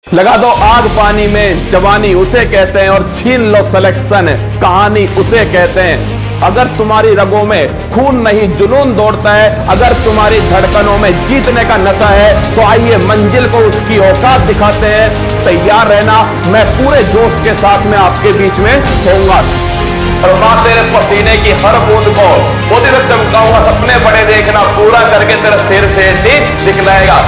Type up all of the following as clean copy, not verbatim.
लगा दो आग पानी में, जवानी उसे कहते हैं, और छीन लो सिलेक्शन, कहानी उसे कहते हैं। अगर तुम्हारी रगों में खून नहीं जुनून दौड़ता है, अगर तुम्हारी धड़कनों में जीतने का नशा है, तो आइए मंजिल को उसकी औकात दिखाते हैं। तैयार रहना, मैं पूरे जोश के साथ में आपके बीच में होऊंगा। और मां तेरे पसीने की हर बूंद को मोती तक चमकाऊंगा। सपने बड़े देखना, पूरा करके तेरा सिर से दिखलाएगा।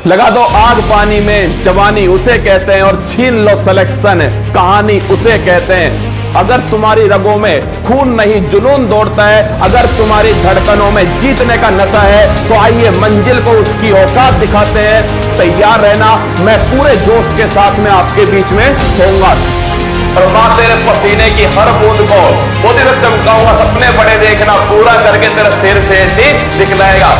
लगा दो आग पानी में, जवानी उसे कहते हैं, और छीन लो सिलेक्शन, कहानी उसे कहते हैं। अगर तुम्हारी रगों में खून नहीं जुनून दौड़ता है, अगर तुम्हारी धड़कनों में जीतने का नशा है, तो आइए मंजिल को उसकी औकात दिखाते हैं। तैयार रहना, मैं पूरे जोश के साथ में आपके बीच में होऊंगा। और मां तेरे पसीने की हर बूंद को मोती तक चमकाऊंगा। सपने बड़े देखना, पूरा करके तेरा सिर से दिखलाएगा।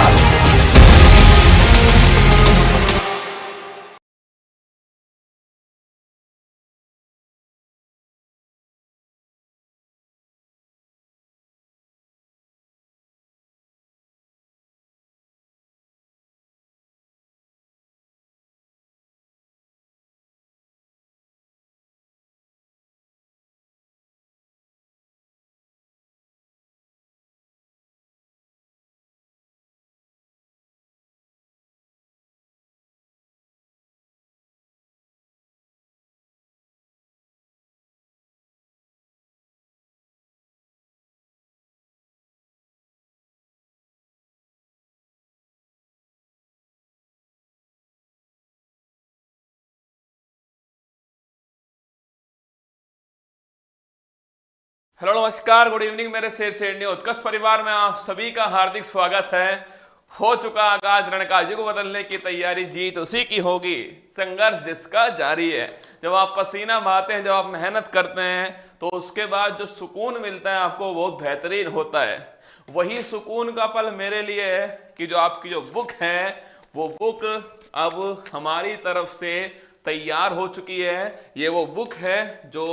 हेलो नमस्कार, गुड इवनिंग मेरे शेर शेरनी उत्कर्ष परिवार में आप सभी का हार्दिक स्वागत है। हो चुका आगाज रण का, युग बदलने की तैयारी, जीत उसी की होगी, संघर्ष जिसका जारी है। जब आप पसीना बहाते हैं, जब आप मेहनत करते हैं, तो उसके बाद जो सुकून मिलता है आपको, बहुत बेहतरीन होता है। वही सुकून का पल मेरे लिए है कि जो आपकी जो बुक है, वो बुक अब हमारी तरफ से तैयार हो चुकी है। ये वो बुक है जो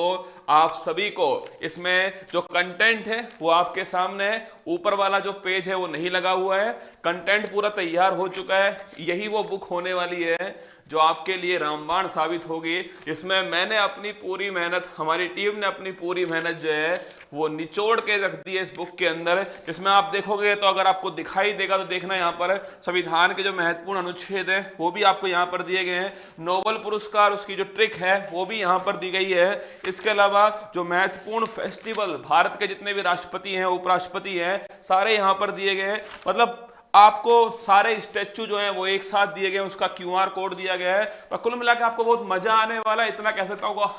आप सभी को, इसमें जो कंटेंट है वो आपके सामने है। ऊपर वाला जो पेज है वो नहीं लगा हुआ है, कंटेंट पूरा तैयार हो चुका है। यही वो बुक होने वाली है जो आपके लिए रामबाण साबित होगी। इसमें मैंने अपनी पूरी मेहनत, हमारी टीम ने अपनी पूरी मेहनत जो है वो निचोड़ के रख दी है इस बुक के अंदर। इसमें आप देखोगे तो अगर आपको दिखाई देगा तो देखना, यहाँ पर संविधान के जो महत्वपूर्ण अनुच्छेद हैं वो भी आपको यहाँ पर दिए गए हैं। नोबेल पुरस्कार, उसकी जो ट्रिक है वो भी यहाँ पर दी गई है। इसके अलावा जो महत्वपूर्ण फेस्टिवल, भारत के जितने भी राष्ट्रपति हैं, उपराष्ट्रपति हैं, सारे यहाँ पर दिए गए हैं। मतलब आपको सारे स्टैचू जो हैं वो एक साथ दिए गए हैं, उसका QR कोड दिया गया है। पर कुल मिला के आपको बहुत मजा आने वाला है, इतना कह सकता हूँ।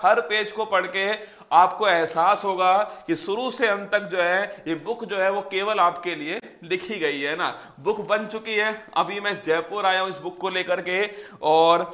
हर पेज को पढ़ के आपको एहसास होगा कि शुरू से अंत तक जो है ये बुक जो है वो केवल आपके लिए लिखी गई है ना। बुक बन चुकी है। अभी मैं जयपुर आया हूँ इस बुक को लेकर के, और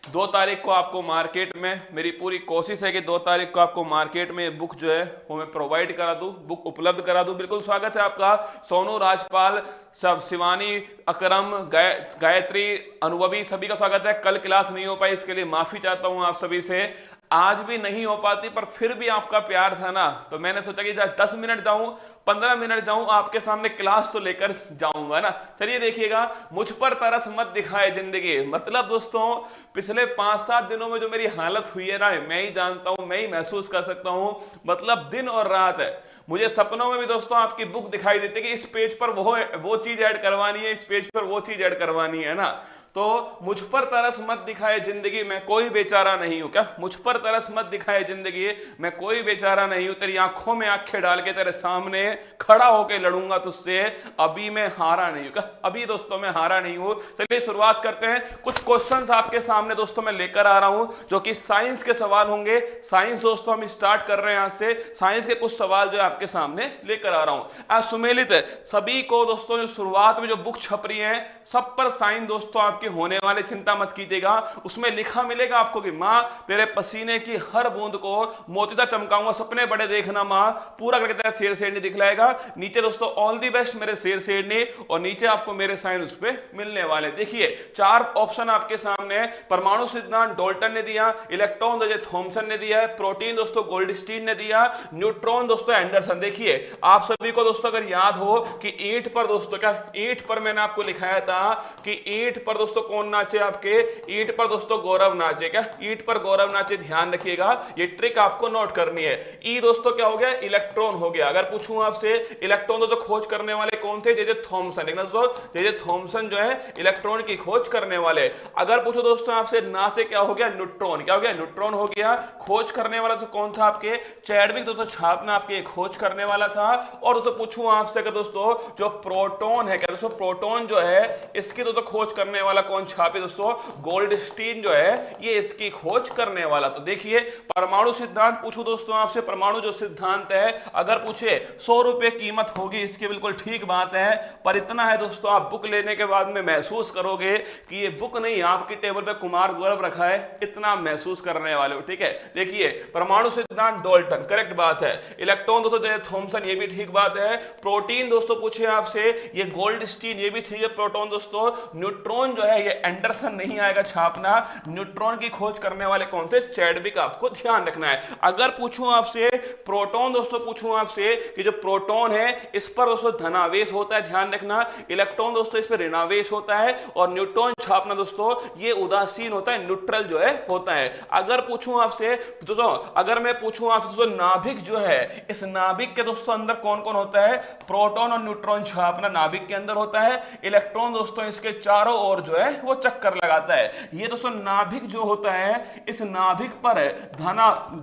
2 तारीख को आपको मार्केट में, मेरी पूरी कोशिश है कि 2 तारीख को आपको मार्केट में बुक जो है वो मैं प्रोवाइड करा दूं, बुक उपलब्ध करा दूं। बिल्कुल स्वागत है आपका। सोनू, राजपाल, सब, शिवानी, अकरम, गायत्री, अनुभवी, सभी का स्वागत है। कल क्लास नहीं हो पाई, इसके लिए माफी चाहता हूं आप सभी से। आज भी नहीं हो पाती, पर फिर भी आपका प्यार था ना, तो मैंने सोचा कि 10 मिनट जाऊं, 15 मिनट जाऊं, आपके सामने क्लास तो लेकर जाऊंगा ना। चलिए देखिएगा, मुझ पर तरस मत दिखाए जिंदगी। मतलब दोस्तों, पिछले 5-7 दिनों में जो मेरी हालत हुई है ना, मैं ही जानता हूं, मैं ही महसूस कर सकता हूं। मतलब दिन और रात है। मुझे सपनों में भी दोस्तों आपकी बुक दिखाई देती है कि इस पेज पर वो चीज ऐड करवानी है, इस पेज पर वो चीज ऐड करवानी है ना। तो मुझ पर तरस मत दिखाए जिंदगी, मैं कोई बेचारा नहीं हूं। क्या मुझ पर तरस मत दिखाए जिंदगी, मैं कोई बेचारा नहीं हूं। तेरी आंखों में आंखें डाल के तेरे सामने खड़ा होकर लड़ूंगा तुझसे, अभी मैं हारा नहीं हूं। क्या अभी दोस्तों मैं हारा नहीं हूं। चलिए शुरुआत करते हैं। कुछ क्वेश्चंस आपके सामने दोस्तों मैं लेकर आ रहा हूं, जो कि साइंस के सवाल होंगे। साइंस दोस्तों हम स्टार्ट कर रहे हैं आज से। साइंस के कुछ सवाल जो आपके सामने लेकर आ रहा हूं। सुमेलित है सभी को दोस्तों, जो शुरुआत में जो बुक छप रही है सब पर साइंस दोस्तों आपकी आपकी होने वाली चिंता मत कीजिएगा, उसमें लिखा मिलेगा आपको कि माँ तेरे पसीने की हर बूंद को मोतीदा चमकाऊंगा, सपने बड़े देखना माँ, पूरा करके तेरा शेर शेरनी दिखलाएगा। नीचे दोस्तों ऑल दी बेस्ट मेरे शेर शेरनी, और नीचे आपको मेरे साइन उस पे मिलने वाले। देखिए 4 ऑप्शन आपके सामने है। परमाणु सिद्धांत डाल्टन ने दिया, इलेक्ट्रॉन थॉमसन ने दिया है, प्रोटीन दोस्तों गोल्डस्टीन ने दिया, न्यूट्रॉन दोस्तों एंडरसन। देखिए आप सभी को दोस्तों अगर याद हो कि ईंट पर दोस्तों क्या ईंट पर मैंने आपको लिखाया था कि ईंट पर दोस्तों कौन नाचे, आपके ईंट पर दोस्तों गौरव नाचे। क्या ईंट पर गौरव नाचे, ध्यान रखिएगा ये ट्रिक आपको नोट करनी है। ई दोस्तों क्या हो गया, इलेक्ट्रॉन हो गया। अगर पूछूं आपसे इलेक्ट्रॉन दोस्तों खोज करने वाले कौन थे, जे थॉमसन। दोस्तों जे थॉमसन जो है इलेक्ट्रॉन की खोज करने वाले। अगर पूछो दोस्तों आपसे ना से क्या हो गया, न्यूट्रॉन। क्या हो गया, न्यूट्रॉन हो गया। खोज करने वाला तो कौन था, आपके चैडविक दोस्तों छापना आपके खोज करने वाला था। और दोस्तों पूछूं आपसे अगर दोस्तों जो प्रोटॉन है, क्या दोस्तों प्रोटॉन जो है इसकी दोस्तों खोज करने वाला कौन छापे, दोस्तों गोल्डस्टीन जो है ये इसकी खोज करने वाला। तो देखिए परमाणु सिद्धांत पूछूं दोस्तों आपसे, परमाणु जो सिद्धांत है अगर पूछे 100 रुपए कीमत होगी इसकी, बिल्कुल ठीक बात है। पर इतना है दोस्तों आप बुक लेने के बाद में महसूस करोगे कि ये बुक नहीं आपकी टेबल पे कुमार गौरव रखा है, इतना महसूस करने वाले हो। ठीक है, देखिए परमाणु सिद्धांत डाल्टन करेक्ट बात है, इलेक्ट्रॉन दोस्तों थॉमसन ये भी ठीक बात है, प्रोटीन दोस्तों पूछे आपसे ये गोल्डस्टीन ये भी ठीक है, प्रोटॉन दोस्तों, न्यूट्रॉन जो है ये एंडरसन नहीं आएगा छापना। न्यूट्रॉन की खोज करने वाले कौन थे, चैडविक, आपको ध्यान रखना है। अगर पूछूं आपसे प्रोटॉन दोस्तों पूछूं आपसे कि जो प्रोटॉन है इस पर दोस्तों धनावेश होता है, ध्यान रखना, इलेक्ट्रॉन दोस्तों इस पर ऋणावेश होता है, और न्यूट्रॉन छापना दोस्तों ये उदासीन होता है, न्यूट्रल जो है होता है। अगर पूछूं आपसे दोस्तों, अगर मैं पूछूं आपसे दोस्तों नाभिक जो है, इस नाभिक के दोस्तों अंदर कौन कौन होता है, प्रोटॉन और न्यूट्रॉन छापना नाभिक के अंदर होता है। इलेक्ट्रॉन दोस्तों इसके चारों ओर जो है वो चक्कर लगाता है। ये दोस्तों नाभिक जो होता है, इस नाभिक पर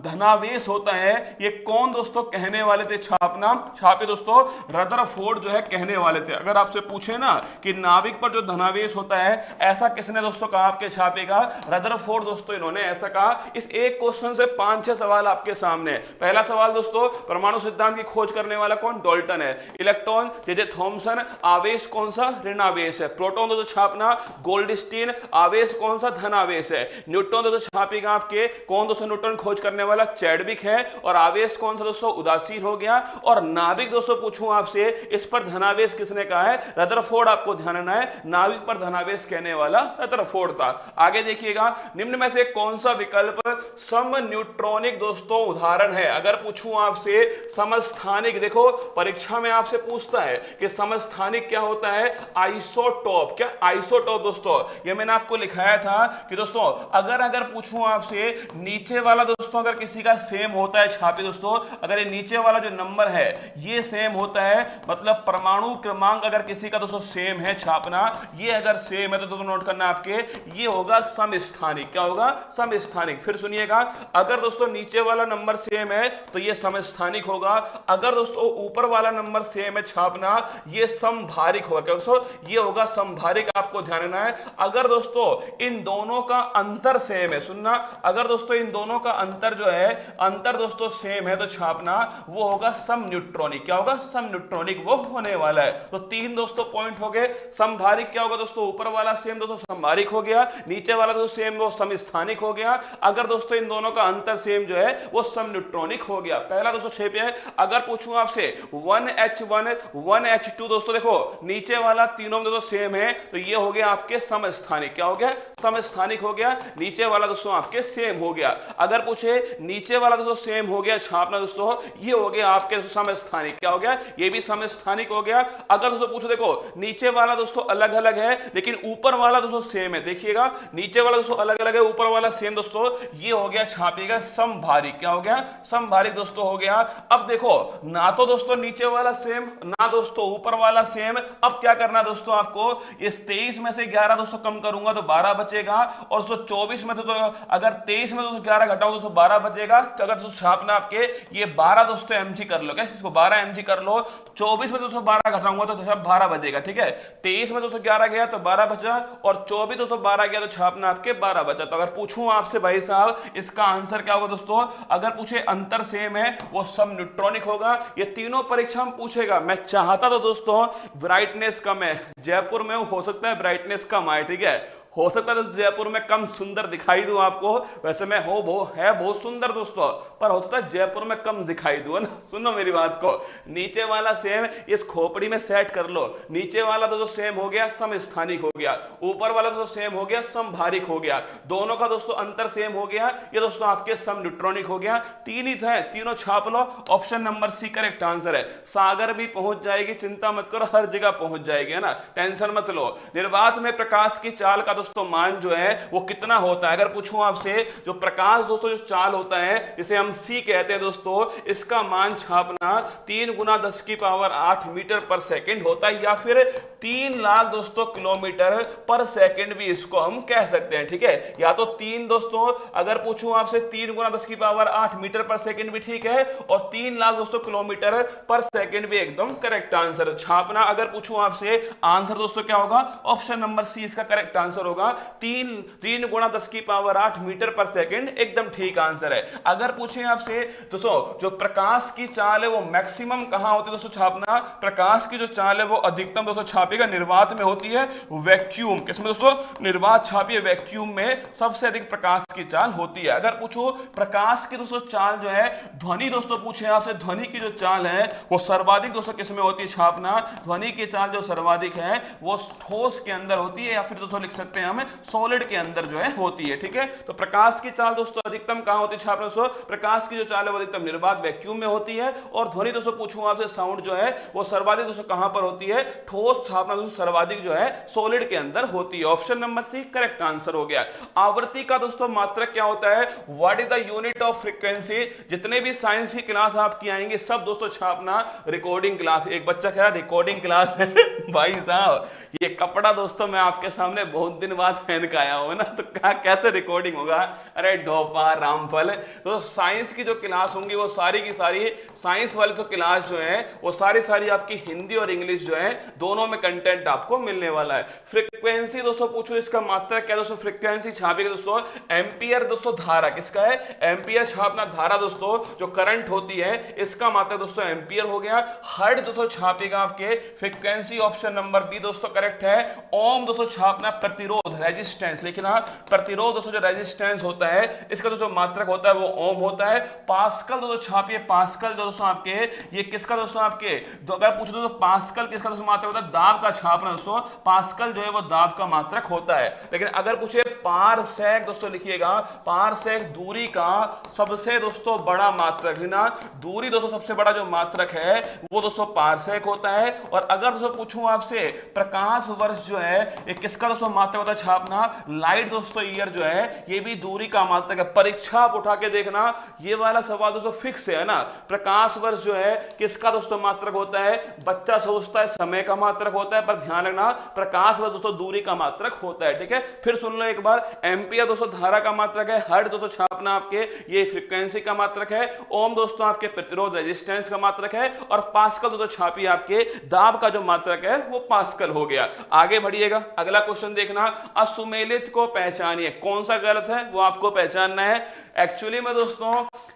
धनावेश होता है। ये कौन दोस्तों कहने वाले थे छापना, छापे दोस्तों रदरफोर्ड जो है कहने वाले थे। अगर आपसे पूछे ना कि नाभिक पर जो धनावेश होता है ऐसा किसने दोस्तों कहा आपके छापेगा, रदरफोर्ड दोस्तों इन्होंने ऐसा कहा। इस एक क्वेश्चन से 5-6 सवाल आपके सामने। पहला सवाल दोस्तों परमाणु सिद्धांत की खोज करने वाला कौन, डाल्टन है। इलेक्ट्रॉन जे थॉमसन, आवेश कौन सा, ऋणावेश है। प्रोटॉन दोस्तों छापना गोल्डस्टीन, आवेश कौन सा, धनावेश है। न्यूट्रॉन दोस्तों छापेगा आपके कौन दोस्तों, न्यूट्रॉन खोज करने वाला चैडविक है, और आवेश कौन सा दोस्तों, उदासीन हो गया। और नाभिक दोस्तों पूछूं आपसे इस पर धनावेश किसने कहा है, रदरफोर्ड, आपको ध्यान रखना है, नाभिक पर धनावेश कहने वाला रदरफोर्ड था। आगे देखिएगा निम्न में से कौन सा विकल्प सम न्यूट्रॉनिक दोस्तों उदाहरण है। अगर पूछूं आपसे समस्थानिक, देखो परीक्षा में आपसे पूछता है कि समस्थानिक क्या होता है, आइसोटोप। क्या आइसोटोप दोस्तों, ये मैंने आपको लिखाया था कि दोस्तों अगर पूछूं आपसे नीचे वाला दोस्तों अगर किसी का सेम होता है छापे दोस्तों, अगर ये नीचे वाला जो नंबर है ये सेम होता है, मतलब परमाणु क्रमांक अगर किसी का दोस्तों सेम है छापना, ये अगर सेम है तो दोस्तों नोट करना आपके ये होगा समस्थानिक। क्या होगा, समस्थानिक। फिर सुनिएगा, अगर दोस्तों नीचे वाला नंबर सेम है तो ये समस्थानिक होगा, अगर दोस्तों ऊपर वाला नंबर सेम है छापना ये समभारिक होगा। क्या दोस्तों, ये होगा समभारिक, आपको ध्यान रखना है। अगर दोस्तों इन दोनों का अंतर सेम है, सुनना, अगर दोस्तों इन दोनों का अंतर जो है, अंतर दोस्तों सेम है तो छापना वो होगा सम न्यूट्रॉनिक। क्या होगा, सम न्यूट्रॉनिक वो होने वाला है। तो 3 दोस्तों पॉइंट हो गए। समभारिक क्या होगा दोस्तों, ऊपर वाला सेम दोस्तों समभारिक हो गया, नीचे वाला दोस्तों सेम वो समस्थानिक हो गया। अगर दोस्तों इन दोनों का अंतर सेम जो है वो सम न्यूट्रॉनिक हो गया। पहला दोस्तों छेप है। अगर पूछूं आपसे 1H1 1H2 दोस्तों देखो नीचे वाला तीनों में दोस्तों सेम है तो ये हो गया आपके समस्थानिक। क्या हो गया, समस्थानिक हो गया। नीचे वाला दोस्तों आपके सेम हो गया। अगर पूछे नीचे वाला दोस्तों सेम हो गया छापना दोस्तों, ये हो गया आपके समस्थानिक। क्या हो गया, ये भी समस्थानिक हो गया। अगर दोस्तों पूछो देखो नीचे वाला दोस्तों अलग अलग है लेकिन ऊपर वाला दोस्तों सेम है, देखिएगा नीचे वाला दोस्तों अलग अलग है ऊपर वाला सेम दोस्तों, ये हो गया छापेगा समभारिक। क्या हो गया, समभारिक दोस्तों हो गया। अब देखो ना तो दोस्तों नीचे वाला सेम ना दोस्तों ऊपर वाला सेम, अब क्या करना दोस्तों आपको, इस 23 में से 11 दोस्तों कम करूंगा तो 12 बचेगा, और दोस्तों 24 में से तो अगर 23 में दोस्तों 11 घटाऊं तो 12 बचेगा। तो अगर दोस्तों छापना आपके ये 12 दोस्तों mg कर लो, क्या इसको 12 mg कर लो। 24 में दोस्तों 12 घटाऊंगा तो 12 बचेगा, ठीक है। 23 में दोस्तों 11 गया तो 12 बचा, और 24 दोस्तों 12 गया तो छापना आपके 12 बचा। तो अगर पूछूं आपसे भाई साहब इसका आंसर क्या होगा दोस्तों, अगर पूछे अंतर सेम है वो सम न्यूट्रॉनिक होगा। ये तीनों परीक्षा में पूछेगा। मैं चाहता तो दोस्तों ब्राइटनेस कम है, जयपुर में हो सकता है ब्राइटनेस कम आए, ठीक है, हो सकता है दोस्तों जयपुर में कम सुंदर दिखाई दूं आपको, वैसे मैं बहुत सुंदर दोस्तों, पर हो सकता है जयपुर में कम दिखाई दूं ना। सुनो मेरी बात को, नीचे वाला सेम इस खोपड़ी में सेट कर लो, नीचे वाला दोस्तों सेम हो गया सम स्थानिक हो गया, ऊपर वाला दोस्तों सेम हो गया सम भारिक हो गया, दोनों का दोस्तों अंतर सेम हो गया, ये दोस्तों आपके सम न्यूट्रॉनिक हो गया। तीन ही थे, तीनों छाप लो, option number C correct answer है। सागर भी पहुंच जाएगी, चिंता मत करो, हर जगह पहुंच जाएगी, है ना, टेंशन मत लो। निर्वात में प्रकाश की चाल का दोस्तों मान जो है वो कितना होता है, अगर पूछूं आपसे, जो प्रकाश दोस्तों जो चाल होता है जिसे हम सी कहते हैं दोस्तों, इसका मान छापना 3 गुना 10 की पावर 8 मीटर पर सेकंड होता है, या फिर 3 लाख दोस्तों किलोमीटर पर सेकंड भी इसको हम कह सकते हैं, ठीक है। या तो 3 दोस्तों, अगर पूछूं आपसे 3 गुना 10 की पावर 8 मीटर पर सेकंड भी ठीक है, और 3 लाख दोस्तों किलोमीटर पर सेकंड भी एकदम करेक्ट आंसर छापना। अगर पूछूं आपसे आंसर दोस्तों क्या होगा, ऑप्शन नंबर सी इसका करेक्ट आंसर होगा, 3 गुना 10 की पावर 8 मीटर पर सेकंड एकदम ठीक आंसर है। अगर पूछें आपसे दोस्तों जो प्रकाश की चाल है वो मैक्सिमम कहां होती है दोस्तों छापना, प्रकाश की जो चाल है वो अधिकतम दोस्तों छापेगा निर्वात में होती है, वैक्यूम, किसमें दोस्तों, निर्वात छापिए वैक्यूम में सबसे अधिक प्रकाश की चाल होती है। अगर पूछो प्रकाश की दोस्तों चाल जो है, ध्वनि दोस्तों पूछे आपसे, ध्वनि की जो चाल है वो सर्वाधिक दोस्तों किसमें होती है छापना, ध्वनि की चाल जो सर्वाधिक है वो ठोस के अंदर होती है, या फिर दोस्तों लिख सकते हैं हम सॉलिड के अंदर जो है होती है, ठीक है। तो प्रकाश की चाल दोस्तों अधिकतम कहां होती है छापना दोस्तों, प्रकाश की जो चाल है वो अधिकतम निर्वात वैक्यूम में होती है, और ध्वनि दोस्तों पूछूं आपसे साउंड जो है वो सर्वाधिक दोस्तों कहां पर होती है, ठोस छापना दोस्तों सर्वाधिक जो है सॉलिड के अंदर होती है। Option number C correct answer हो गया। आवृत्ति का दोस्तों मात्रक क्या होता है, what is the unit of frequency. जितने भी साइंस की क्लास आपकी आएंगे सब दोस्तों छापना रिकॉर्डिंग क्लास। एक बच्चा कह रहा रिकॉर्डिंग क्लास है भाई साहब, ये कपड़ा दोस्तों मैं आपके सामने बहुत दिन बाद पहन के आया हूं ना, तो कैसे रिकॉर्डिंग होगा, अरे ढोपा रामफल। तो साइंस की जो क्लास होंगी वो सारी की सारी साइंस वाली तो क्लास जो है वो सारी आपकी हिंदी और इंग्लिश जो है दोनों में कंटेंट आपको मिलने वाला है। फ्रीक्वेंसी दोस्तों पूछो इसका मात्रक क्या दोस्तों, फ्रीक्वेंसी छापेगा दोस्तों एम्पियर दोस्तों धारा, किसका है, एम्पियर छापना धारा दोस्तों जो करंट होती है इसका मात्रक दोस्तों एम्पियर हो गया। हर्ट्ज दोस्तों छापेगा आपके फ्रीक्वेंसी, ऑप्शन नंबर बी दोस्तों करेक्ट है। ओम दोस्तों छापना प्रतिरोध, रेजिस्टेंस लिखना, प्रतिरोध दोस्तों जो रेजिस्टेंस होता है इसका दोस्तों मात्रक होता है वो ओम होता है। पास्कल दोस्तों छापिए, पास्कल दोस्तों आपके ये किसका दोस्तों आपके, अगर पूछो दोस्तों पास्कल किसका दोस्तों मात्रक होता है, दाब का छापना दोस्तों, पास्कल जो है वो दाब का मात्रक होता है। लेकिन अगर पूछे पारसेक दोस्तों लिखिएगा, पारसेक दूरी का सबसे दोस्तों बड़ा मात्रक ना, दूरी दोस्तों सबसे बड़ा जो मात्रक है वो दोस्तों पारसेक होता है। और अगर दोस्तों पूछूं आपसे प्रकाश वर्ष जो है ये किसका दोस्तों मात्रक होता है छापना, लाइट दोस्तों ईयर जो है ये भी दूरी का मात्रक है। परीक्षा आप उठा के देखना, ये वाला सवाल दोस्तों फिक्स है ना, प्रकाश वर्ष जो है किसका दोस्तों मात्रक होता है, बच्चा सोचता है समय का मात्रक होता है, पर ध्यान रखना प्रकाश वर्ष दोस्तों दूरी का मात्रक होता है, ठीक है। फिर सुन लो एक बार, एम्पियर दोस्तों धारा का मात्रक है, हर्ट्ज दोस्तों छापना आपके ये फ्रीक्वेंसी का मात्रक है, ओम दोस्तों आपके प्रतिरोध रेजिस्टेंस का मात्रक है, और पास्कल दोस्तों छापिए आपके दाब का जो मात्रक है वो पास्कल हो गया। आगे बढ़िएगा, अगला क्वेश्चन देखना, असुमेलित को पहचानिए, कौन सा गलत है वो आपको पहचानना है। एक्चुअली में दोस्तों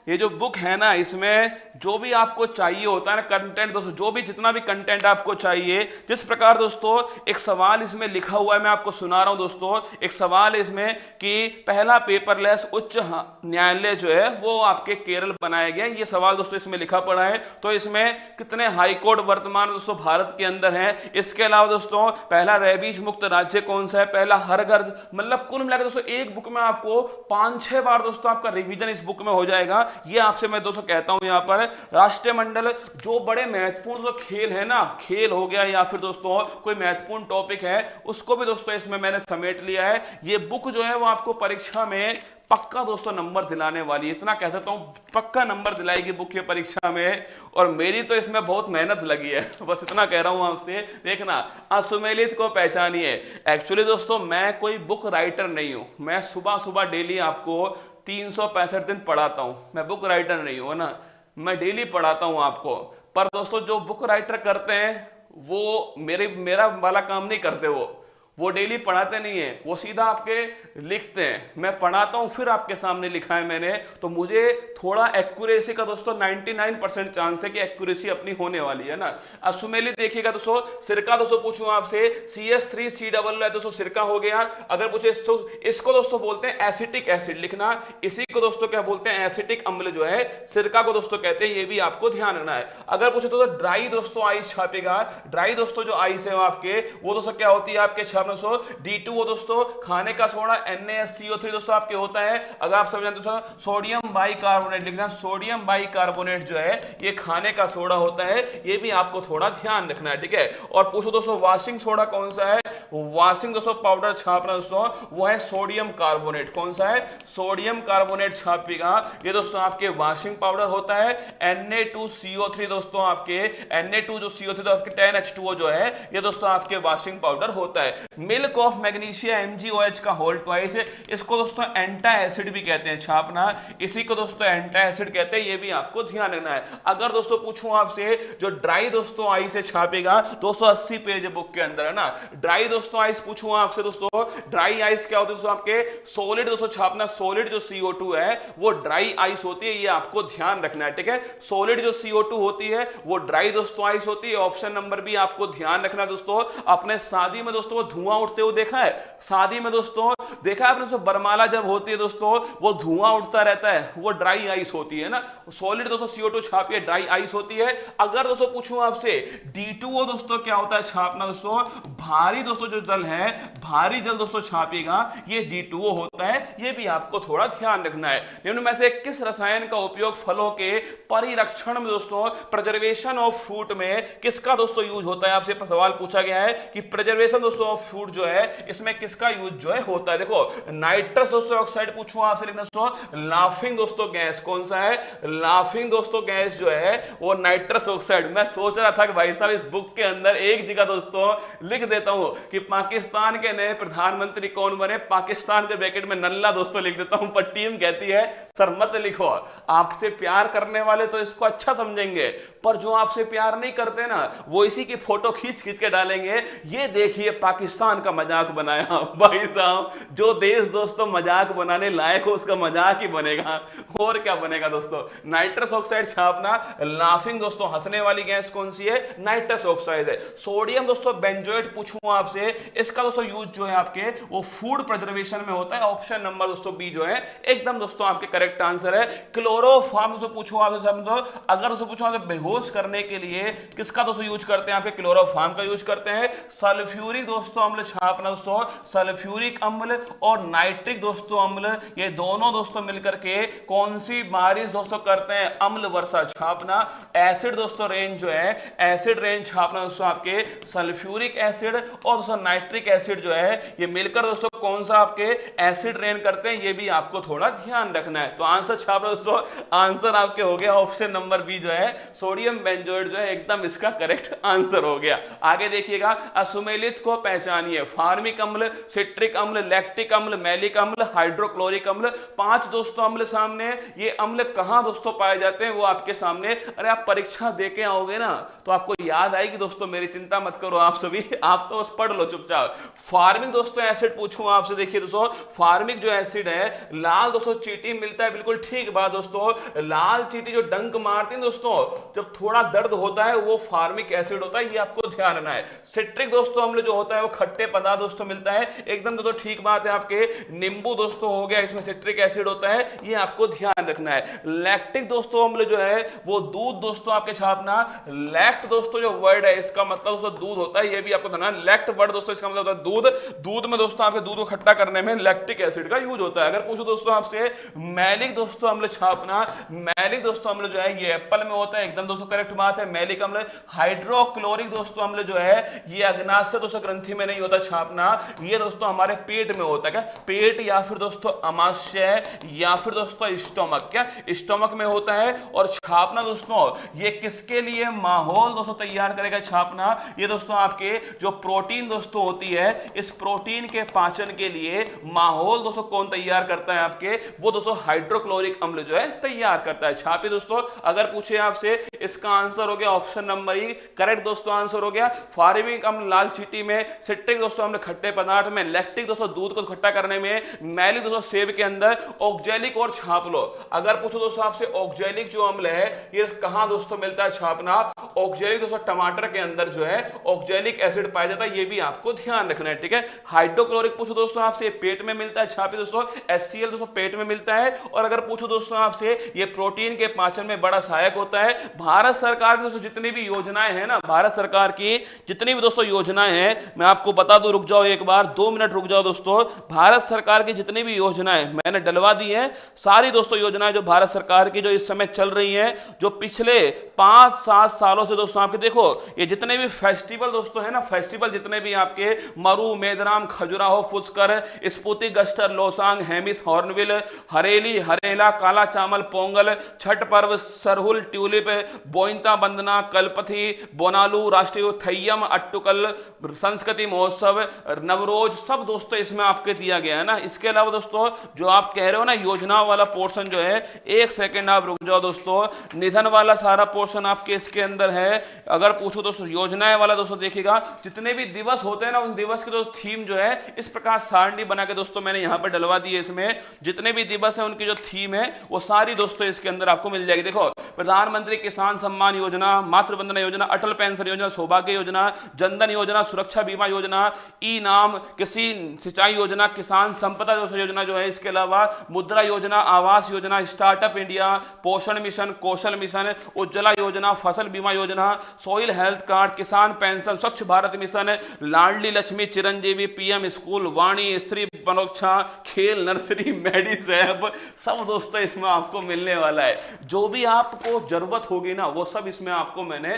ये जो बुक है ना इसमें जो भी आपको चाहिए होता है ना कंटेंट दोस्तों, जो भी जितना भी कंटेंट आपको चाहिए, जिस प्रकार दोस्तों एक सवाल इसमें लिखा हुआ है मैं आपको सुना रहा हूं दोस्तों। एक सवाल है इसमें कि पहला पेपरलेस उच्च न्यायालय जो है वो आपके केरल बनाया गया, ये सवाल दोस्तों इसमें लिखा पड़ा है। तो इसमें कितने हाई कोर्ट वर्तमान दोस्तों भारत के अंदर है, इसके अलावा दोस्तों पहला रेबीज मुक्त राज्य कौन सा है, पहला हर घर, मतलब कुल मिलाकर दोस्तों एक बुक में आपको 5-6 बार दोस्तों आपका रिवीजन इस बुक में हो जाएगा। ये आपसे मैं दोस्तों कहता हूं यहां पर राष्ट्रमंडल जो बड़े महत्वपूर्ण जो खेल है ना, खेल हो गया या फिर दोस्तों कोई महत्वपूर्ण टॉपिक है उसको भी दोस्तों इसमें मैंने समेट लिया है। ये बुक जो है वो आपको परीक्षा में पक्का दोस्तों नंबर दिलाने वाली है, इतना कह सकता हूं, पक्का नंबर दिलाएगी बुक की परीक्षा में। और मेरी तो इसमें बहुत मेहनत लगी है, बस इतना कह रहा हूं आपसे। देखना, असुमेलित को पहचानिए। एक्चुअली दोस्तों मैं कोई बुक राइटर नहीं हूं, मैं सुबह सुबह डेली आपको 365 दिन पढ़ाता हूं, मैं बुक राइटर नहीं हूं ना, मैं डेली पढ़ाता हूं आपको। पर दोस्तों जो बुक राइटर करते हैं वो मेरा वाला काम नहीं करते, वो डेली पढ़ाते नहीं है, वो सीधा आपके लिखते हैं। मैं पढ़ाता हूं फिर आपके सामने लिखा है मैंने, तो मुझे थोड़ा एक्यूरेसी का दोस्तों 99% चांस है कि एक्यूरेसी अपनी होने वाली है ना। अब सुमेलित देखिएगा दोस्तों, सिरका दोस्तों पूछूं आपसे, CS3C है दोस्तों, सिरका हो गया। अगर पूछे इसको दोस्तों बोलते हैं एसिटिक एसिड, लिखना इसी को दोस्तों क्या बोलते हैं, एसिटिक अम्ल जो है सिरका को दोस्तों कहते हैं, ये भी आपको ध्यान रखना है। अगर पूछे तो ड्राई दोस्तों आइस छापेगा, ड्राई दोस्तों जो आइस है आपके, वो दोस्तों क्या होती है आपके छापना दोस्तों D2 दोस्तों खाने का सोडा NaSCO3 दोस्तों आपके होता है। अगर आप समझ दोस्तों सोडियम बाइकार्बोनेट लिखना, सोडियम बाइकार्बोनेट जो है ये खाने का सोडा होता है, ये भी आपको थोड़ा ध्यान रखना है, ठीक है। और पूछो दोस्तों वॉशिंग सोडा कौन सा है, वॉशिंग दोस्तों पाउडर छापना दोस्तों वो है सोडियम कार्बोनेट, कौन सा है, सोडियम कार्बोनेट छापेगा, ये दोस्तों आपके वॉशिंग पाउडर होता है। Na2CO3 दोस्तों आपके Na2 जो CO3 तो आपके 10H2O जो है ये दोस्तों आपके वॉशिंग पाउडर होता है। मिल्क ऑफ मैग्नीशिया MgOH का होल ट्वाइस, इसको दोस्तों एंटा एसिड भी कहते हैं छापना, इसी को दोस्तों एंटा एसिड कहते हैं, ये भी आपको ध्यान रखना है। अगर दोस्तों पूछूं आपसे जो ड्राई दोस्तों आई से छापेगा 280 पेज बुक के अंदर है ना, ड्राई दोस्तों आइस पूछूं आपसे दोस्तों, ड्राई आइस क्या होती है दोस्तों आपके सॉलिड दोस्तों छापना, सॉलिड जो CO2 है वो ड्राई आइस होती है, ये आपको ध्यान रखना है, ठीक है। सॉलिड जो CO2 होती है वो ड्राई दोस्तों आइस होती है। ऑप्शन नंबर भी आपको ध्यान रखना दोस्तों। अपने शादी में दोस्तों धुआं उठते हुए देखा है, शादी में दोस्तों देखा है आपने दोस्तों, बरमाला जब होती है दोस्तों वो धुआं उठता रहता है, वो ड्राई आइस होती है ना। सॉलिड दोस्तों CO2 छापिए ड्राई आइस होती है। अगर दोस्तों पूछूं आपसे D2O दोस्तों क्या होता है छापना दोस्तों, भारी दोस्तों जो जल है, भारी जल दोस्तों छापेगा, ये D2O होता है, ये भी आपको थोड़ा ध्यान रखना है। निम्न में से किस रसायन का उपयोग फलों के परिरक्षण में दोस्तों, प्रिजर्वेशन ऑफ फ्रूट में किसका दोस्तों यूज होता है, आपसे सवाल पूछा गया है कि प्रिजर्वेशन दोस्तों ऑफ फ्रूट जो है इसमें किसका यूज जो है होता है। देखो नाइट्रस दोस्तों ऑक्साइड पूछूं आपसे, लिखना दोस्तों लाफिंग दोस्तों गैस, कौन सा है, लाफिंग दोस्तों गैस जो है वो नाइट्रस ऑक्साइड। मैं सोच रहा था कि भाई साहब इस बुक के अंदर एक जगह दोस्तों लिख देता हूं कि पाकिस्तान के नए प्रधानमंत्री कौन बने, पाकिस्तान के ब्रैकेट में नल्ला दोस्तों लिख देता हूं, पर टीम कहती है सर मत लिखो, आपसे प्यार करने वाले तो इसको अच्छा समझेंगे, पर जो आपसे प्यार नहीं करते ना वो इसी की फोटो खींच खींच के डालेंगे, ये देखिए पाकिस्तान का मजाक बनाया। भाई साहब जो देश दोस्तों मजाक बनाने लायक हो उसका मजाक ही बनेगा, और क्या बनेगा दोस्तों। नाइट्रस ऑक्साइड छापना, लाफिंग दोस्तों हंसने वाली गैस कौन सी है, नाइट्रस ऑक्साइड है। सोडियम दोस्तों बेंजोएट पूछूं आपसे, इसका दोस्तों यूज जो है आपके वो फूड प्रिजर्वेशन में होता है। ऑप्शन नंबर दोस्तों बी जो है एकदम दोस्तों आपके करेक्ट आंसर है। क्लोरोफॉर्म दोस्तों पूछूं आपसे, अगर दोस्तों पूछूं आपसे बेहोश करने के लिए किसका दोस्तों यूज करते हैं, आपके क्लोरोफॉर्म का यूज करते हैं। सल्फ्यूरिक दोस्तों अम्ल छापना दोस्तों, सल्फ्यूरिक अम्ल और नाइट्रिक दोस्तों अम्ल, ये दोनों दोस्तों मिलकर के कौन सी बारिश दोस्तों करते हैं, अम्ल वर्षा छापना। एसिड दोस्तों रेंज जो है, एसिड रेंज छापना दोस्तों आपके सल्फ्यूरिक एसिड और दोस्तों नाइट्रिक एसिड जो है ये मिलकर दोस्तों कौन सा आपके एसिड रेन करते हैं, ये भी आपको थोड़ा ध्यान रखना है। तो आंसर छापना दोस्तों, आंसर आपके हो गया ऑप्शन नंबर बी जो है सोडियम बेंजोएट जो है एकदम इसका करेक्ट आंसर हो गया। आगे देखिएगा, असुमेलित को पहचानिए, फार्मिक अम्ल, सिट्रिक अम्ल, लैक्टिक अम्ल, मैलिक अम्ल, हाइड्रोक्लोरिक अम्ल, 5 दोस्तों अम्ल सामने। ये अम्ल कहां दोस्तों पाए जाते हैं वो आपके सामने, अरे आप परीक्षा दे के आओगे ना तो आपको याद आएगी दोस्तों, मेरी चिंता मत करो आप सभी, आप तो बस पढ़ लो चुपचाप। फार्मिक दोस्तों एसिड पूछूं आपसे, देखिए दोस्तों फार्मिक जो एसिड है, लाल दोस्तों चींटी मिलता है, बिल्कुल ठीक बात दोस्तों, लाल चींटी जो डंक मारती है दोस्तों जब थोड़ा दर्द होता है वो फार्मिक एसिड होता है, ये आपको ध्यान रखना है। सिट्रिक दोस्तों अम्ल जो होता है वो खट्टे पदार्थ दोस्तों मिलता है, एकदम दोस्तों ठीक बात है आपके। नींबू दोस्तों हो गया, इसमें सिट्रिक एसिड होता है, ये आपको ध्यान रखना है। लैक्टिक दोस्तों अम्ल जो है वो दूध दोस्तों आपके छापना, लैक्ट दोस्तों जो वर्ड है इसका मतलब दोस्तों दूध होता है, ये भी आपको ध्यान, लैक्ट वर्ड दोस्तों इसका मतलब होता है दूध, दूध में दोस्तों आपके दूध को खट्टा करने में लैक्टिक एसिड का यूज होता है। अगर पूछो दोस्तों आपसे मैलिक दोस्तों अम्ल छापना, मैलिक दोस्तों अम्ल जो है ये एप्पल में होता है, एकदम दोस्तों करेक्ट बात है, मैलिक अम्ल। हाइड्रोक्लोरिक दोस्तों अम्ल जो है ये अग्नाशय दोस्तों ग्रंथि में नहीं होता छापना, ये दोस्तों हमारे पेट में होता है, क्या पेट या फिर दोस्तों अमाशय या फिर दोस्तों स्टोमक, क्या स्टोमक में होता है। और छापना दोस्तों ये किसके लिए माहौल दोस्तों तैयार करेगा छापना, ये दोस्तों आपके जो प्रोटीन दोस्तों होती है, इस प्रोटीन के पाचन के लिए माहौल दोस्तों कौन तैयार करता है आपके, वो दोस्तों हाइड्रोक्लोरिक अम्ल जो है तैयार करता है। छापे दोस्तों, अगर पूछे आपसे इसका आंसर हो गया ऑप्शन नंबर ई करेक्ट दोस्तों आंसर हो गया। फार्मिक अम्ल लाल चींटी में, सिट्रिक दोस्तों हमने खट्टे पदार्थ में, लैक्टिक दोस्तों दूध को खट्टा करने में, मैलिक दोस्तों सेब के अंदर, ऑक्जेलिक और छाप लो। अगर पूछो दोस्तों आपसे ऑक्जेलिक जो अम्ल है ये कहां दोस्तों मिलता है छापना, ऑक्जेलिक दोस्तों टमाटर के अंदर जो है ऑक्जेलिक एसिड पाया जाता है, ये भी आपको ध्यान रखना है, ठीक है। हाइड्रोक्लोरिक पूछो दोस्तों आपसे पेट में मिलता है छापी दोस्तों, HCl दोस्तों पेट में मिलता है। और अगर पूछो दोस्तों आपसे ये प्रोटीन के पाचन में बड़ा सहायक होता है। भारत सरकार की दोस्तों जितनी भी योजनाएं हैं ना, भारत सरकार की जितनी भी दोस्तों योजनाएं हैं, मैं आपको बता दूं, रुक जाओ एक बार 2 मिनट रुक जाओ दोस्तों। भारत सरकार की जितनी भी योजनाएं मैंने डलवा दी हैं, सारी दोस्तों योजनाएं जो भारत सरकार की जो इस समय चल रही हैं, जो पिछले 5-7 सालों से दोस्तों आपके देखो ये जितने भी फेस्टिवल दोस्तों है ना, फेस्टिवल जितने भी आपके मरु, मेदराम, खजुराहो, फुस्कर, स्पुतिक, गस्टर, लोसांग, हेमिस, हॉर्नबिल, हरेली, हरेला, काला चावल, पोंगल, छठ पर्व, सरहुल, ट्यूलिप, बोइंता बंदना, कलपथी, बोनालू, राष्ट्रीय थैयम, अट्टुकल, संस्कृति महोत्सव, नवरोज, सब दोस्तों इसमें आपके दिया गया है ना। इसके अलावा दोस्तों जो आप कह रहे हो ना योजना वाला पोर्शन जो है, 1 सेकेंड आप रुक जाओ दोस्तों, निधन वाला सारा पोर्शन आपके इसके अंदर है। अगर पूछो दोस्तों योजनाएं वाला दोस्तों देखिएगा, जितने भी दिवस होते हैं ना उन दिवस की दोस्तों थीम जो है इस प्रकार सारणी बना के दोस्तों मैंने यहां पर डलवा दी है। इसमें जितने भी दिवस है उनकी जो थीम है वो सारी दोस्तों इसके अंदर आपको मिल जाएगी। देखो प्रधानमंत्री किसान सम्मान योजना, मातृवंदना योजना, अटल पेंशन योजना, सौभाग्य योजना, जनधन योजना, सुरक्षा बीमा योजना, ई नाम, कृषि सिंचाई योजना, किसान संपदा योजना जो है, इसके अलावा मुद्रा योजना, आवास योजना, स्टार्टअप इंडिया, पोषण मिशन, कौशल मिशन, उज्ज्वला योजना, फसल बीमा योजना, सॉइल हेल्थ कार्ड, किसान पेंशन, स्वच्छ भारत मिशन, लाडली लक्ष्मी, चिरंजीवी, पीएम स्कूल, वाणी, स्त्री परोक्षा, खेल, नर्सरी, मेडिसेप, सब दोस्तों इसमें आपको मिलने वाला है। जो भी आपको जरूरत होगी ना वो सब इसमें आपको मैंने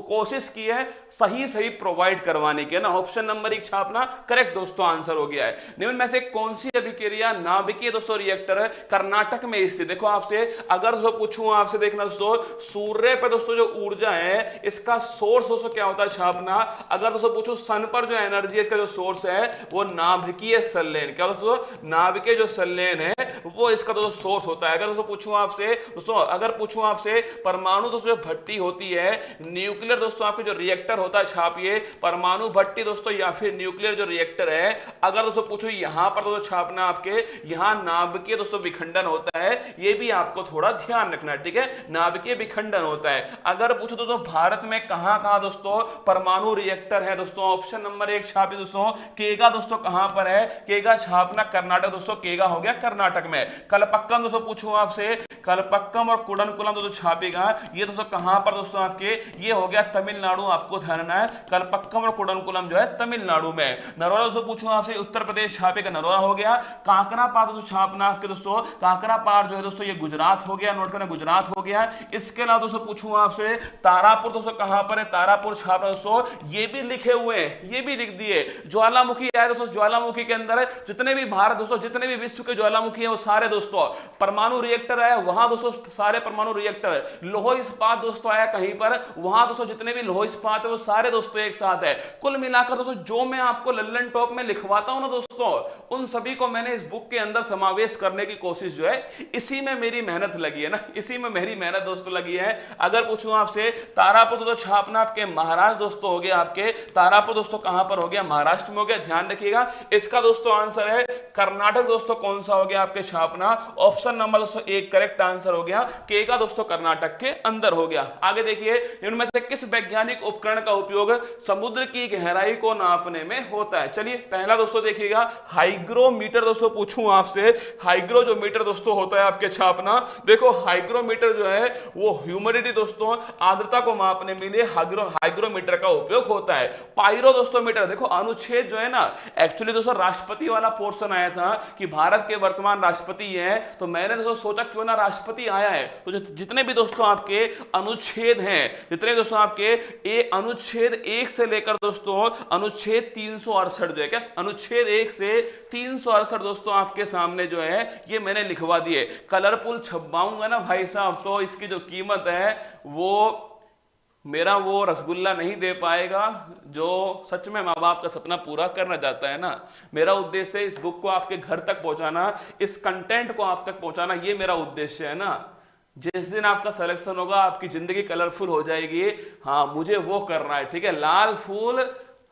कोशिश की है सही प्रोवाइड करवाने के ना। ऑप्शन नंबर 1 छापना करेक्ट दोस्तों आंसर हो गया है। निम्न में से कौन सी अभिक्रिया नाभिकीय दोस्तों रिएक्टर कर्नाटक में स्थित, देखो आपसे अगर जो पूछूं आपसे देखना दोस्तों, सूर्य पर दोस्तों जो ऊर्जा है इसका सोर्स दोस्तों क्या होता है छापना। अगर दोस्तों पूछूं सन पर जो एनर्जी है इसका जो सोर्स है वो नाभिकीय संलयन, क्या दोस्तों नाभिकीय जो संलयन है वो इसका दोस्तों सोर्स होता है। अगर दोस्तों पूछूं आपसे दोस्तों, अगर पूछूं आपसे परमाणु दोस्तों जो भट्टी होती है, न्यूक्लियर दोस्तों आपके जो रिएक्टर होता है छापिए परमाणु भट्टी दोस्तों या फिर न्यूक्लियर जो रिएक्टर है। अगर दोस्तों पूछो यहां पर दोस्तों छापना आपके यहां नाभिकीय दोस्तों विखंडन होता है, ये भी आपको थोड़ा ध्यान रखना है, ठीक है, नाभिकीय विखंडन होता है। अगर पूछो दोस्तों भारत में कहां कहां दोस्तों परमाणु रिएक्टर है दोस्तों, ऑप्शन नंबर 1 छापी दोस्तों, केगा दोस्तों कहां पर है, केगा छापना कर्नाटक दोस्तों, केगा हो गया कर्नाटक में। कलपक्कम दोस्तों पूछूं आपसे, कलपक्कम और कुडनकुलम दोस्तों छापेगा, ये दोस्तों कहां पर दोस्तों आपके, ये हो गया तमिलनाडु, आपको ध्यान रखना है कलपक्कम और कुडनकुलम जो है तमिलनाडु में। नरोरा दोस्तों पूछूं आपसे उत्तर प्रदेश छापेगा, नरोरा हो गया। कांकरापार दोस्तों छापना आपके दोस्तों, कांकरापार जो है दोस्तों ये गुजरात हो गया, नोट करना गुजरात हो गया। इसके अलावा दोस्तों पूछूं आपसे तारापुर दोस्तों कहां पर है, तारापुर छापना दोस्तों, ये भी लिखे हुए हैं, ये भी लिख दिए। ज्वालामुखी है दोस्तों, ज्वालामुखी के अंदर जितने भी भारत दोस्तों जितने भी विश्व के ज्वालामुखी है वो सारे दोस्तों परमाणु रिएक्टर है, वहां दोस्तों सारे परमाणु रिएक्टर है। लोह इस्पात दोस्तों आया कहीं पर, वहां दोस्तों जितने भी लोह इस्पात है वो सारे दोस्तों एक साथ है। कुल मिलाकर दोस्तों जो मैं आपको लल्लन टॉप में लिखवाता हूं ना दोस्तों, उन सभी को मैंने इस बुक के अंदर समावेश करने की कोशिश जो है, इसी में मेरी मेहनत लगी है ना, इसी में मेरी मेहनत दोस्तों लगी है। अगर पूछूं आपसे तारापुर दोस्तों छापना आपके महाराष्ट्र दोस्तों हो गया, आपके तारापुर दोस्तों कहां पर हो गया, महाराष्ट्र में हो गया, ध्यान रखिएगा। इसका दोस्तों आंसर है कर्नाटक दोस्तों, कौन सा हो गया आपके छापना, ऑप्शन नंबर दोस्तों 1 करेक्ट आंसर हो गया, के का दोस्तों कर्नाटक के अंदर हो गया। आगे देखिए इनमें से किस वैज्ञानिक उपकरण का उपयोग समुद्र की गहराई को नापने में होता है। चलिए पहला दोस्तों देखिएगा हाइग्रोमीटर दोस्तों, पूछूं आपसे हाइग्रो जो मीटर दोस्तों होता है आपके छापना, देखो हाइग्रोमीटर जो है वो ह्यूमिडिटी दोस्तों आर्द्रता को मापने के लिए हाइग्रोमीटर का उपयोग होता है। पायरो दोस्तों मीटर, देखो अनुच्छेद जो है ना, एक्चुअली दोस्तों राष्ट्रपति वाला पोर्शन आया था कि भारत के वर्तमान राष्ट्रपति हैं, तो मैंने दोस्तों सोचा क्यों ना राष्ट्रपति आया है तो जितने भी दोस्तों आपके अनुच्छेद हैं, जितने दोस्तों आपके अनुच्छेद 1 से लेकर दोस्तों अनुच्छेद 368 जो है, क्या अनुच्छेद 1 से 368 दोस्तों आपके सामने जो है ये मैंने लिखवा दिए। कलरफुल छपवाऊंगा ना भाई साहब तो इसकी जो कीमत है वो मेरा वो रसगुल्ला नहीं दे पाएगा जो सच में माँ बाप का सपना पूरा करना चाहता है ना। मेरा उद्देश्य है इस बुक को आपके घर तक पहुंचाना, इस कंटेंट को आप तक पहुंचाना, ये मेरा उद्देश्य है ना। जिस दिन आपका सिलेक्शन होगा आपकी जिंदगी कलरफुल हो जाएगी। हाँ, मुझे वो करना है, ठीक है। लाल फूल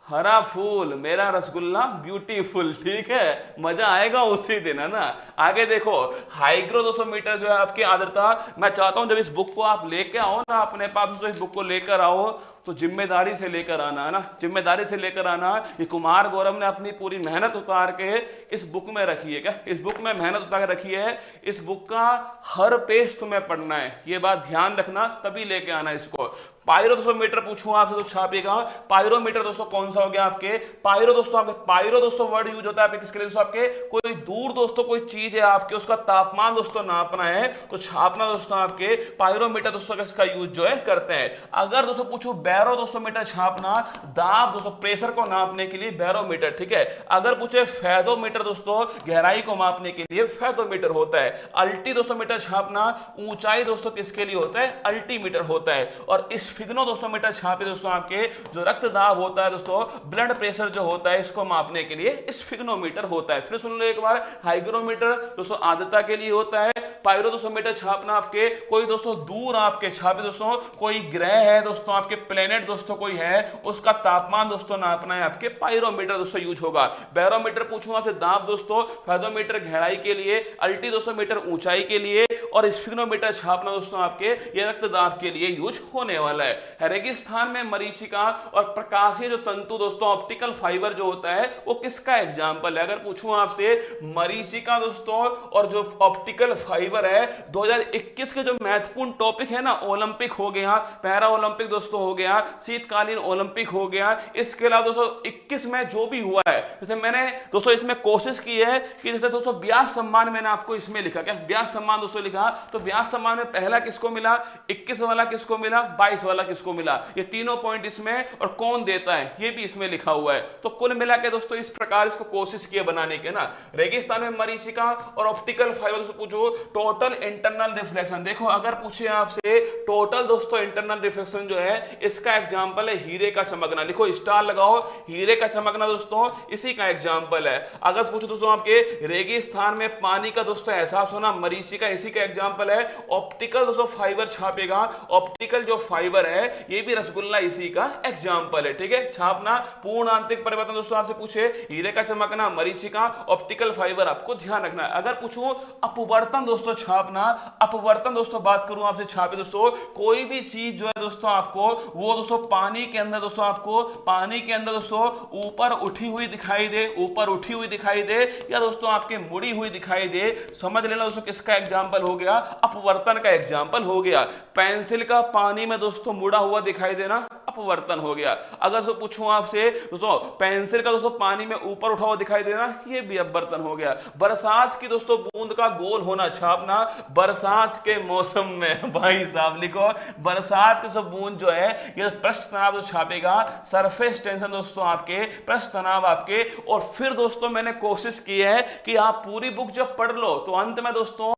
हरा फूल मेरा रसगुल्ला ब्यूटीफुल, ठीक है, मजा आएगा उसी दिन, है ना। आगे देखो, हाइग्रो 200 मीटर जो है आपकी आर्द्रता, मैं चाहता हूं जब इस बुक को आप लेके आओ ना अपने पास, इस बुक को लेकर आओ तो जिम्मेदारी से लेकर आना, है ना, जिम्मेदारी से लेकर आना। ये कुमार गौरव ने अपनी पूरी मेहनत उतार के इस बुक में रखी है, क्या इस बुक में मेहनत उतार के रखी है। इस बुक का हर पेज तुम्हें पढ़ना है, ये बात ध्यान रखना, तभी लेके आना इसको। पायरो 200 मीटर पूछूं आपसे तो छापेगा। पायरोमीटर दोस्तों कौन सा हो गया आपके, पायरो दोस्तों आपके, पायरो दोस्तों वर्ड यूज होता है आपके किसके लिए दोस्तों, आपके कोई दूर दोस्तों कोई चीज है आपके, उसका तापमान दोस्तों नापना है तो छापना दोस्तों आपके पायरोमीटर दोस्तों इसका यूज जो है करते हैं। अगर दोस्तों पूछूं बैरो 200 मीटर छापना, दाब दोस्तों प्रेशर को नापने के लिए बैरोमीटर, ठीक है। अगर पूछे फैदोमीटर दोस्तों गहराई को मापने के लिए फैदोमीटर होता है। अल्टी 200 मीटर छापना, ऊंचाई दोस्तों किसके लिए होता है, अल्टीमीटर होता है। और इस फिग्नो 200 मीटर छापे दोस्तों आपके जो रक्तदाब होता है दोस्तों, ब्लड प्रेशर जो होता है इसको मापने के लिए इस फिग्नोमीटर होता है। फिर सुन लो एक बार, हाइग्रोमीटर दोस्तों आर्द्रता के लिए होता है। पायरो 200 मीटर छापना आपके कोई दोस्तों दूर आपके छापे दोस्तों, कोई ग्रह है दोस्तों आपके, प्लेनेट दोस्तों कोई है, उसका तापमान दोस्तों नापना है आपके पायरोमीटर दोस्तों यूज होगा। बैरोमीटर पूछूंगा आपसे दाब दोस्तों, फैदोमीटर गहराई के लिए, अल्टी 200 मीटर ऊंचाई के लिए, और स्फिग्नोमीटर छापना दोस्तों आपके ये रक्तदाब के लिए यूज होने वाला है। रेगिस्तान में मरीचिका और प्रकाशीय जो तंतु दोस्तों ऑप्टिकल फाइबर जो होता है वो किसका एग्जांपल है। अगर पूछूं आपसे मरीचिका दोस्तों और जो ऑप्टिकल फाइबर है, 2021 के जो महत्वपूर्ण टॉपिक है ना, ओलंपिक हो गया, पैरा ओलंपिक दोस्तों हो गया, शीतकालीन ओलंपिक हो गया, इसके अलावा दोस्तों 21 में जो भी हुआ है, जैसे मैंने दोस्तों इसमें कोशिश की है कि जैसे दोस्तों व्यास सम्मान मैंने आपको इसमें लिखा, क्या व्यास सम्मान दोस्तों लिखा, तो व्यास सम्मान में पहला किसको मिला, 21 वाला किसको मिला, 22 वाला किसको मिला, ये तीनों पॉइंट इसमें, और कौन देता है ये भी इसमें लिखा हुआ है। तो कुल मिला के दोस्तों इस प्रकार इसको कोशिश किए बनाने के ना। रेगिस्तान में मरीचिका और ऑप्टिकल फाइबर से पूछो टोटल इंटरनल रिफ्लेक्शन, देखो अगर पूछे आपसे टोटल दोस्तों इंटरनल रिफ्लेक्शन जो है इसका एग्जांपल है हीरे का चमकना, लिखो स्टार लगाओ, हीरे का चमकना दोस्तों इसी का एग्जांपल है। अगर पूछो दोस्तों आपके रेगिस्तान में पानी का दोस्तों एहसास होना, मरीचिका इसी का एग्जांपल है। ऑप्टिकल दोस्तों फाइबर छापेगा, ऑप्टिकल जो फाइबर है ये भी रसगुल्ला इसी का एग्जांपल है, ठीक है। छापना, पूर्ण आंतरिक परिवर्तन दोस्तों आपसे पूछे, हीरे का चमकना, मरीचिका, ऑप्टिकल फाइबर, आपको ध्यान रखना है। अगर पूछूं अपवर्तन दोस्तों छापना, अपवर्तन दोस्तों बात करूं आपसे छापे दोस्तों, कोई भी चीज जो है दोस्तों आपको वो दोस्तों पानी के अंदर दोस्तों आपको पानी के अंदर दोस्तों ऊपर उठी हुई दिखाई दे, ऊपर उठी हुई दिखाई दे, या दोस्तों आपके मुड़ी हुई दिखाई दे, समझ लेना दोस्तों किसका एग्जांपल हो गया, अपवर्तन का एग्जांपल हो गया। पेंसिल का पानी में दोस्तों मुड़ा हुआ दिखाई देना अपवर्तन हो गया। अगर तो पूछूं आपसे दोस्तों पेंसिल का दोस्तों पानी में ऊपर उठा हुआ दिखाई देना, ये भी अपवर्तन हो गया। बरसात की दोस्तों बूंद का गोल होना छापना, बरसात के मौसम में भाई साहब लिखो, बरसात की सब बूंद जो है ये पृष्ठ तनाव जो छापेगा, सरफेस टेंशन दोस्तों आपके, पृष्ठ तनाव आपके। और फिर दोस्तों मैंने कोशिश की है कि आप पूरी बुक जब पढ़ लो तो अंत में दोस्तों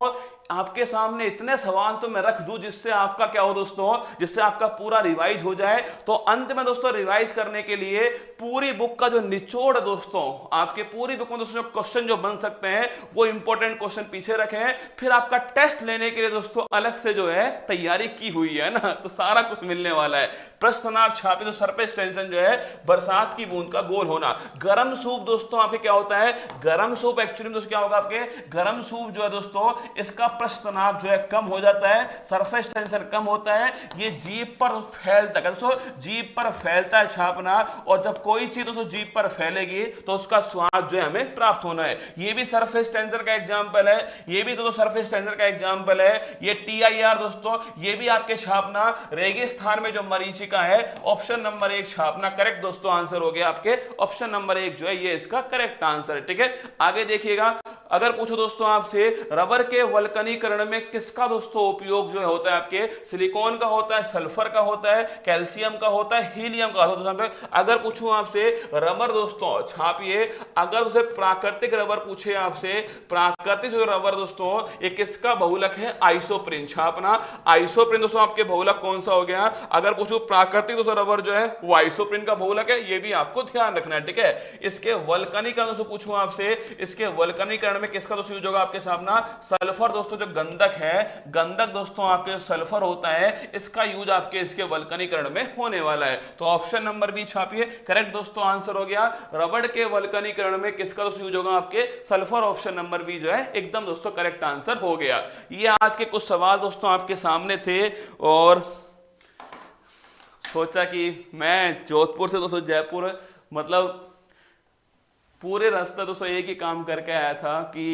आपके सामने इतने सवाल तो मैं रख दूं जिससे आपका क्या हो दोस्तों, जिससे आपका पूरा रिवाइज हो जाए। तो अंत में दोस्तों रिवाइज करने के लिए पूरी बुक का जो निचोड़ दोस्तों, आपके पूरी बुक में दोस्तों क्वेश्चन जो बन सकते हैं वो इंपॉर्टेंट क्वेश्चन पीछे रखें, फिर आपका टेस्ट लेने के लिए दोस्तों अलग से जो है तैयारी की हुई है ना, तो सारा कुछ मिलने वाला है। पृष्ठ तनाव छापे तो सरफेस टेंशन जो है, बरसात की बूंद का गोल होना। गर्म सूप दोस्तों आपके क्या होता है, गर्म सूप एक्चुअली दोस्तों क्या होगा आपके, गर्म सूप जो है दोस्तों इसका पृष्ठ तनाव जो है कम हो जाता है, सरफेस टेंशन कम होता है, ये जीभ पर फैलता है दोस्तों, जीभ पर फैलता है छापना। और जब कोई चीज दोस्तों जीभ पर फैलेगी तो उसका स्वाद जो है हमें प्राप्त होना है, ये भी सरफेस टेंशन का एग्जांपल है, ये भी दोस्तों सरफेस टेंशन का एग्जांपल है। ये TIR दोस्तों ये भी आपके छापना, रेगिस्तान में जो मरीचिका है, ऑप्शन नंबर 1 छापना करेक्ट दोस्तों आंसर हो गया आपके, ऑप्शन नंबर 1 जो है ये इसका करेक्ट आंसर है, ठीक है। आगे देखिएगा, अगर पूछो दोस्तों आपसे रबर के वल्कनीकरण में किसका दोस्तों उपयोग जो होता है, आपके सिलिकॉन का होता है, सल्फर का होता है, कैल्शियम का होता है, हीलियम का होता है। अगर पूछूं आपसे रबर दोस्तों छापिए, अगर उसे प्राकृतिक रबर पूछे आपसे, प्राकृतिक जो रबर दोस्तों ये किसका बहुलक है, आइसोप्रीन छापना। आइसोप्रीन दोस्तों आपके बहुलक कौन सा हो गया, अगर पूछो प्राकृतिक दोस्तों रबर जो है वो आइसोप्रीन का बहुलक है, ये भी आपको ध्यान रखना है, ठीक है। इसके वल्कनीकरण दोस्तों पूछूं आपसे, इसके वल्कनीकरण वल्कनीकरण में किसका दोस्तों यूज होगा आपके सामने? सल्फर दोस्तों, जो गंधक है, गंधक दोस्तों आपके सल्फर होता है, इसका यूज आपके इसके वल्कनीकरण में होने वाला है। तो ऑप्शन नंबर बी छापिए, करेक्ट दोस्तों आंसर हो गया। रबड़ के वल्कनीकरण में किसका दोस्तों यूज होगा आपके? सल्फर। ऑप्शन नंबर बी जो है एकदम दोस्तों करेक्ट आंसर हो गया। ये आज के कुछ सवाल दोस्तों आपके सामने थे और सोचा कि मैं जोधपुर से दोस्तों जयपुर मतलब पूरे रास्ते दोस्तों एक ही काम करके आया था कि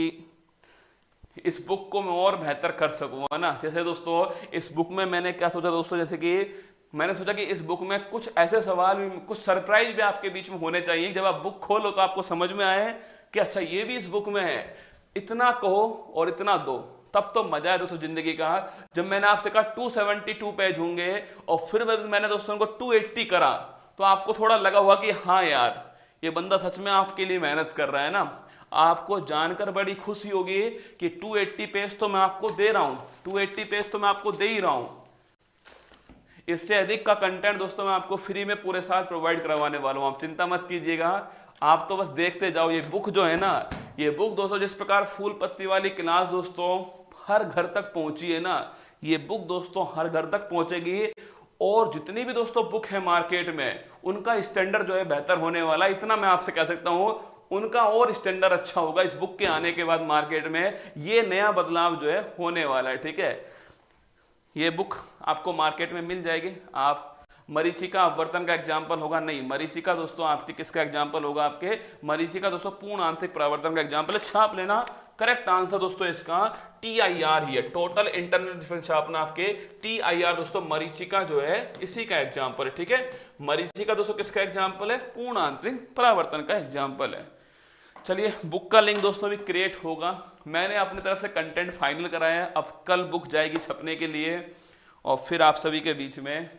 इस बुक को मैं और बेहतर कर सकूंगा ना। जैसे दोस्तों इस बुक में मैंने क्या सोचा दोस्तों, जैसे कि मैंने सोचा कि इस बुक में कुछ ऐसे सवाल भी, कुछ सरप्राइज भी आपके बीच में होने चाहिए। जब आप बुक खोलो तो आपको समझ में आए कि अच्छा ये भी इस बुक में है। इतना कहो और इतना दो, तब तो मजा है दोस्तों जिंदगी का। जब मैंने आपसे कहा 272 पेज होंगे और फिर मैंने दोस्तों को 280 करा, तो आपको थोड़ा लगा हुआ कि हाँ यार ये बंदा सच में आपके लिए मेहनत कर रहा है ना। आपको जानकर बड़ी खुशी होगी कि 280 पेज तो मैं आपको दे रहा हूं, 280 पेज तो मैं आपको दे ही रहा हूं। इससे अधिक का कंटेंट दोस्तों मैं आपको फ्री में पूरे साल प्रोवाइड करवाने वाला हूं। आप चिंता मत कीजिएगा, आप तो बस देखते जाओ। ये बुक जो है ना, ये बुक दोस्तों जिस प्रकार फूल पत्ती वाली क्लास दोस्तों हर घर तक पहुंची है ना, ये बुक दोस्तों हर घर तक पहुंचेगी। और जितनी भी दोस्तों बुक है मार्केट में, उनका स्टैंडर्ड जो है बेहतर होने वाला है। इतना मैं आपसे कह सकता हूं, उनका और स्टैंडर्ड अच्छा होगा इस बुक के आने के बाद मार्केट में। ये नया बदलाव जो है होने वाला है, ठीक है। ये बुक आपको मार्केट में मिल जाएगी। आप मरीचिका अपवर्तन का एग्जाम्पल होगा, नहीं मरीचिका दोस्तों आपके किसका एग्जाम्पल होगा? आपके मरीचिका दोस्तों पूर्ण आंतरिक परावर्तन का एग्जाम्पल है। छाप लेना। करेक्ट आंसर दोस्तों इसका TIR ही है, टोटल इंटरनल डिफरेंस छापना आपके TIR दोस्तों मरीचिका जो है इसी का एग्जाम्पल है, ठीक है। मरीचिका दोस्तों किसका एग्जाम्पल है? पूर्ण आंतरिक परावर्तन का एग्जाम्पल है। चलिए बुक का लिंक दोस्तों भी क्रिएट होगा। मैंने अपनी तरफ से कंटेंट फाइनल कराया है। अब कल बुक जाएगी छपने के लिए और फिर आप सभी के बीच में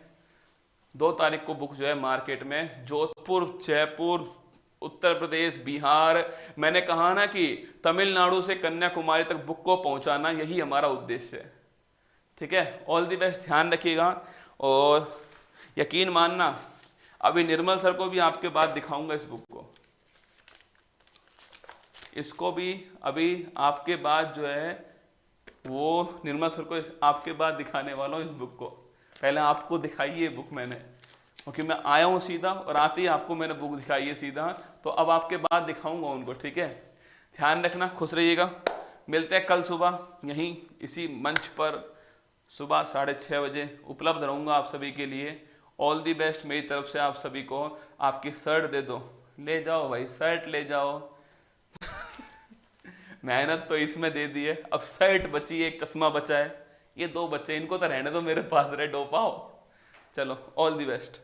2 तारीख को बुक जो है मार्केट में जोधपुर, जयपुर, उत्तर प्रदेश, बिहार, मैंने कहा ना कि तमिलनाडु से कन्याकुमारी तक बुक को पहुंचाना, यही हमारा उद्देश्य है, ठीक है। ऑल द बेस्ट, ध्यान रखिएगा और यकीन मानना अभी निर्मल सर को भी आपके बाद दिखाऊंगा इस बुक को। इसको भी अभी आपके बाद जो है वो निर्मल सर को आपके बाद दिखाने वाला हूँ इस बुक को। पहले आपको दिखाई है बुक मैंने, क्योंकि मैं आया हूँ सीधा और आते ही आपको मैंने बुक दिखाई है सीधा, तो अब आपके बाद दिखाऊंगा उनको, ठीक है। ध्यान रखना, खुश रहिएगा। मिलते हैं कल सुबह यहीं इसी मंच पर, सुबह 6:30 बजे उपलब्ध रहूँगा आप सभी के लिए। ऑल दी बेस्ट मेरी तरफ से आप सभी को। आपकी शर्ट दे दो, ले जाओ भाई, शर्ट ले जाओ। मेहनत तो इसमें दे दी है, अब शर्ट बची है, एक चश्मा बचा है, ये 2 बच्चे, इनको तो रहने दो मेरे पास, रहे डो पाओ। चलो ऑल दी बेस्ट।